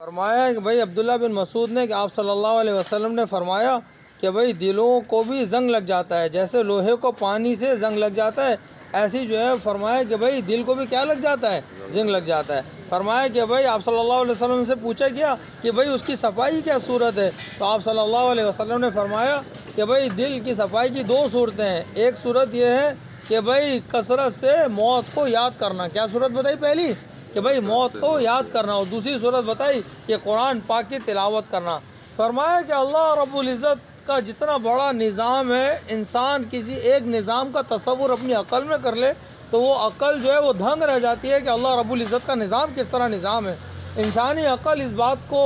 فرمایا کہ بھائی عبداللہ بن مسعود نے کہ آپ صلی اللہ علیہ وسلم نے فرمایا کہ بھائی دلوں کو بھی زنگ لگ جاتا ہے، جیسے لوہے کو پانی سے زنگ لگ جاتا ہے، ایسی جو ہے فرمایا کہ بھائی دل کو بھی کیا لگ جاتا ہے، زنگ لگ جاتا ہے۔ فرمایا کہ بھائی آپ صلی اللہ علیہ وسلم سے پوچھا گیا کہ بھائی اس کی صفائی کیا صورت ہے، تو آپ صلی اللہ علیہ وسلم نے فرمایا کہ بھائی دل کی صفائی کی دو صورتیں ہیں۔ ایک صورت یہ ہے کہ بھائی کثرت سے موت کو یاد کرنا۔ کیا صورت بتائی پہلی؟ کہ بھائی موت کو یاد کرنا، اور دوسری صورت بتائی کہ قرآن پاک کی تلاوت کرنا۔ فرمایا کہ اللہ رب العزت کا جتنا بڑا نظام ہے، انسان کسی ایک نظام کا تصور اپنی عقل میں کر لے تو وہ عقل جو ہے وہ دھنگ رہ جاتی ہے کہ اللہ رب العزت کا نظام کس طرح نظام ہے۔ انسانی عقل اس بات کو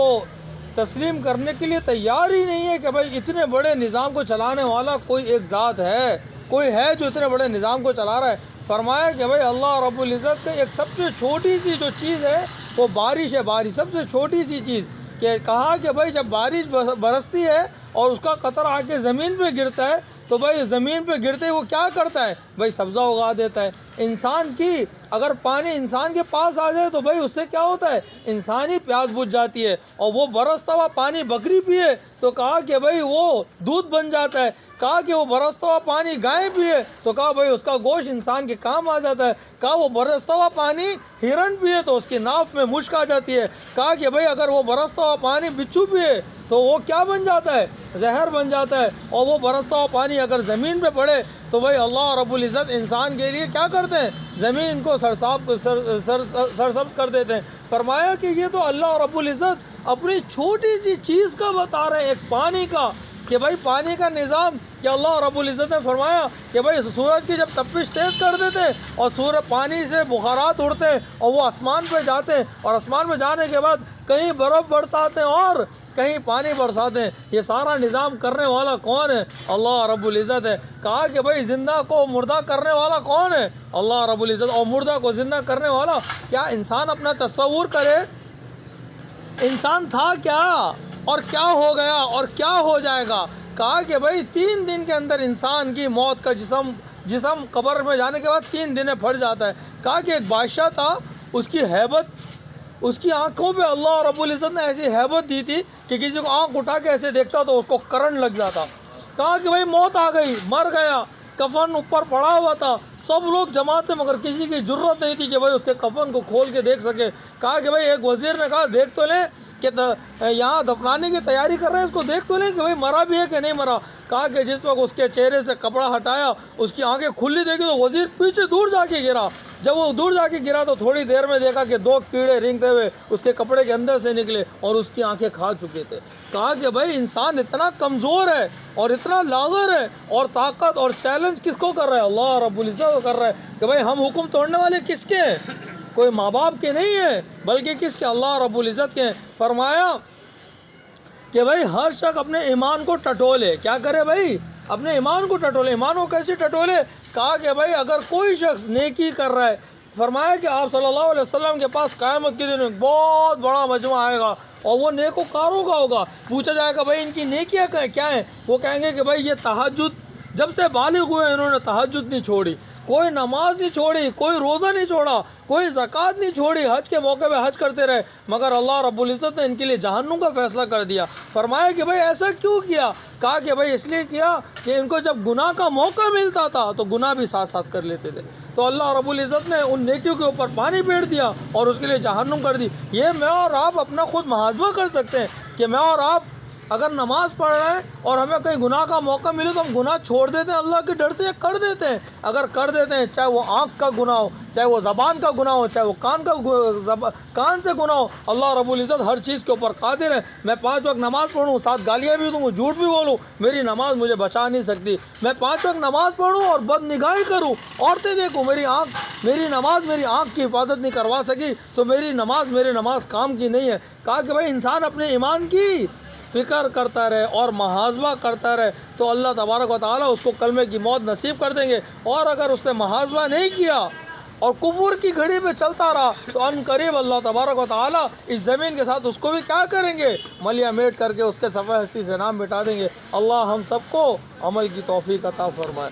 تسلیم کرنے کے لیے تیار ہی نہیں ہے کہ بھائی اتنے بڑے نظام کو چلانے والا کوئی ایک ذات ہے، کوئی ہے جو اتنے بڑے نظام کو چلا رہا ہے۔ فرمایا کہ بھائی اللہ رب العزت کا ایک سب سے چھوٹی سی جو چیز ہے وہ بارش ہے، بارش سب سے چھوٹی سی چیز، کہ کہا کہ بھائی جب بارش برستی ہے اور اس کا قطرہ آ کے زمین پہ گرتا ہے تو بھائی زمین پہ گرتے وہ کیا کرتا ہے، بھائی سبزہ اگا دیتا ہے۔ انسان کی اگر پانی انسان کے پاس آ جائے تو بھائی اس سے کیا ہوتا ہے، انسانی پیاس بجھ جاتی ہے، اور وہ برستا ہوا پانی بکری پیے تو کہا کہ بھئی وہ دودھ بن جاتا ہے۔ کہا کہ وہ برستا ہوا پانی گائے پیے تو کہا بھئی اس کا گوشت انسان کے کام آ جاتا ہے۔ کہا وہ برستا ہوا پانی ہرن پیے تو اس کی ناف میں مشک آ جاتی ہے۔ کہا کہ بھئی اگر وہ برستا ہوا پانی بچھو پیے تو وہ کیا بن جاتا ہے، زہر بن جاتا ہے۔ اور وہ برستا ہوا پانی اگر زمین پہ پڑے تو بھئی اللہ رب العزت انسان کے لیے کیا کرتے ہیں، زمین کو سرسبز کر دیتے ہیں۔ فرمایا کہ یہ تو اللہ رب العزت اپنی چھوٹی سی چیز کا بتا رہے ہیں، ایک پانی کا، کہ بھائی پانی کا نظام، کہ اللہ رب العزت نے فرمایا کہ بھئی سورج کی جب تپش تیز کر دیتے اور سورج پانی سے بخارات اڑتے اور وہ آسمان پہ جاتے، اور آسمان پہ جانے کے بعد کہیں برف برساتے اور کہیں پانی برساتے، یہ سارا نظام کرنے والا کون ہے، اللہ رب العزت ہے۔ کہا کہ بھئی زندہ کو مردہ کرنے والا کون ہے، اللہ رب العزت، اور مردہ کو زندہ کرنے والا، کیا انسان اپنا تصور کرے انسان تھا کیا اور کیا ہو گیا اور کیا ہو جائے گا۔ کہا کہ بھئی 3 دن کے اندر انسان کی موت کا جسم قبر میں جانے کے بعد 3 دن میں پھٹ جاتا ہے۔ کہا کہ ایک بادشاہ تھا، اس کی ہیبت، اس کی آنکھوں پہ اللہ رب العزت نے ایسی ہیبت دی تھی کہ کسی کو آنکھ اٹھا کے ایسے دیکھتا تو اس کو کرنٹ لگ جاتا۔ کہا کہ بھئی موت آ گئی، مر گیا، کفن اوپر پڑا ہوا تھا، سب لوگ جمع تھے مگر کسی کی جرت نہیں تھی کہ بھئی اس کے کفن کو کھول کے دیکھ سکے۔ کہا کہ بھئی ایک وزیر نے کہا دیکھ تو لیں کہ یہاں دفنانے کی تیاری کر رہے ہیں، اس کو دیکھ تو لیں کہ بھئی مرا بھی ہے کہ نہیں مرا۔ کہا کہ جس وقت اس کے چہرے سے کپڑا ہٹایا، اس کی آنکھیں کھلی دیکھی تو وزیر پیچھے دور جا کے گرا۔ جب وہ دور جا کے گرا تو تھوڑی دیر میں دیکھا کہ 2 کیڑے رینگتے ہوئے اس کے کپڑے کے اندر سے نکلے اور اس کی آنکھیں کھا چکے تھے۔ کہا کہ بھئی انسان اتنا کمزور ہے اور اتنا لاغر ہے، اور طاقت اور چیلنج کس کو کر رہا ہے، اللہ رب العزت کو کر رہا ہے کہ بھئی ہم حکم توڑنے والے کس کے ہیں، کوئی ماں باپ کے نہیں ہیں بلکہ کس کے، اللہ رب العزت کے ہیں۔ فرمایا کہ بھئی ہر شخص اپنے ایمان کو ٹٹولے، کیا کرے بھئی، اپنے ایمان کو ٹٹولے۔ ایمان کو کیسے ٹٹولے؟ کہا کہ بھئی اگر کوئی شخص نیکی کر رہا ہے، فرمایا کہ آپ صلی اللہ علیہ وسلم کے پاس قیامت کے دن بہت بڑا مجمع آئے گا اور وہ نیکوکاروں کا ہوگا۔ پوچھا جائے گا بھئی ان کی نیکیاں کیا ہیں، وہ کہیں گے کہ بھئی یہ تہجد، جب سے بالغ ہوئے انہوں نے تہجد نہیں چھوڑی، کوئی نماز نہیں چھوڑی، کوئی روزہ نہیں چھوڑا، کوئی زکوٰۃ نہیں چھوڑی، حج کے موقع پہ حج کرتے رہے، مگر اللہ رب العزت نے ان کے لیے جہنم کا فیصلہ کر دیا۔ فرمایا کہ بھئی ایسا کیوں کیا؟ کہا کہ بھئی اس لیے کیا کہ ان کو جب گناہ کا موقع ملتا تھا تو گناہ بھی ساتھ ساتھ کر لیتے تھے، تو اللہ رب العزت نے ان نیکیوں کے اوپر پانی پھیر دیا اور اس کے لیے جہنم کر دی۔ یہ میں اور آپ اپنا خود محاسبہ کر سکتے ہیں کہ میں اور آپ اگر نماز پڑھ رہے ہیں اور ہمیں کہیں گناہ کا موقع ملے تو ہم گناہ چھوڑ دیتے ہیں اللہ کے ڈر سے، یا کر دیتے ہیں؟ اگر کر دیتے ہیں، چاہے وہ آنکھ کا گناہ ہو، چاہے وہ زبان کا گناہ ہو، چاہے وہ کان سے گناہ ہو، اللہ رب العزت ہر چیز کے اوپر قادر ہے۔ میں 5 وقت نماز پڑھوں، 7 گالیاں بھی دوں، جھوٹ بھی بولوں، میری نماز مجھے بچا نہیں سکتی۔ میں 5 وقت نماز پڑھوں اور بد نگاہی کروں، عورتیں دیکھوں، میری نماز میری آنکھ کی حفاظت نہیں کروا سکی تو میری نماز کام کی نہیں ہے۔ کہا کہ بھائی انسان اپنے ایمان کی فکر کرتا رہے اور محاسبہ کرتا رہے تو اللہ تبارک و تعالیٰ اس کو کلمے کی موت نصیب کر دیں گے، اور اگر اس نے محاسبہ نہیں کیا اور کفر کی گھڑی پہ چلتا رہا تو ان قریب اللہ تبارک و تعالیٰ اس زمین کے ساتھ اس کو بھی کیا کریں گے، ملیہ میٹ کر کے اس کے صفحہ ہستی سے نام مٹا دیں گے۔ اللہ ہم سب کو عمل کی توفیق عطا فرمائے۔